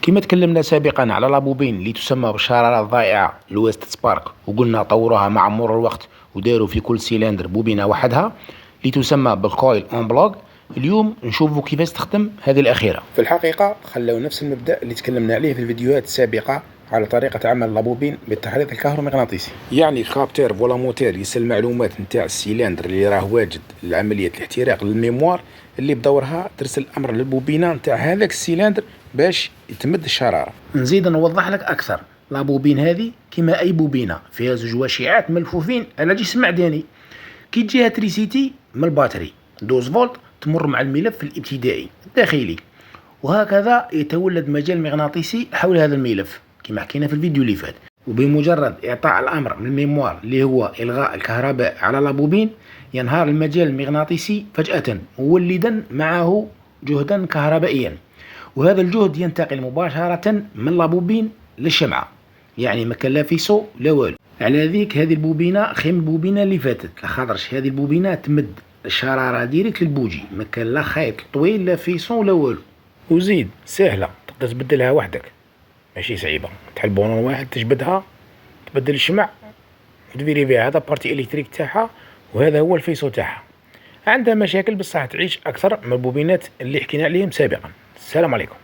كما تكلمنا سابقا على لابوبين اللي تسمى بالشرارة الضائعة الويست سبارك، وقلنا طوروها مع مرور الوقت وداروا في كل سيلندر بوبينة وحدها اللي تسمى بالكويل اون بلوك. اليوم نشوفوا كيفاش تخدم هذه الأخيرة. في الحقيقة خلوا نفس المبدأ اللي تكلمنا عليه في الفيديوهات السابقة على طريقة عمل لابوبين بالتحريك الكهرومغناطيسي. يعني الكابتور فولا موتور يسال المعلومات نتاع السيلندر اللي راه واجد لعملية الاحتراق للميموار، اللي بدورها ترسل أمر للبوبينة نتاع هذاك السيلندر باش يتمد الشرارة. نزيد نوضح لك أكثر، لابوبين هذه كما أي بوبينة فيها زوج وشيعات ملفوفين على جسم معدني. كي تجيها تريسيتي من الباتري 12 فولت تمر مع الملف الابتدائي الداخلي، وهكذا يتولد مجال مغناطيسي حول هذا الملف كما حكينا في الفيديو اللي فات. وبمجرد إعطاء الأمر من الميموار اللي هو إلغاء الكهرباء على لابوبين، ينهار المجال المغناطيسي فجأة مولدا معه جهدا كهربائيا، وهذا الجهد ينتقل مباشرة من لابوبين للشمعة، يعني ما كان لا فيسو لا والو. على ذيك هذه البوبينة خير من البوبينة اللي فاتت، لخاطرش هذه البوبينة تمد الشرارة ديريكت للبوجي، ما كان لا خيط طويل لا فيسو لا والو. وزيد سهلة، تقدر تبدلها وحدك، ماشي صعيبة. تحل بونون واحد تجبدها، تبدل الشمع وتفيريفيها هذا بارتي الكتريك تاعها وهذا هو الفيسو تاعها. عندها مشاكل بصح تعيش أكثر من البوبينات اللي حكينا عليهم سابقا. السلام عليكم.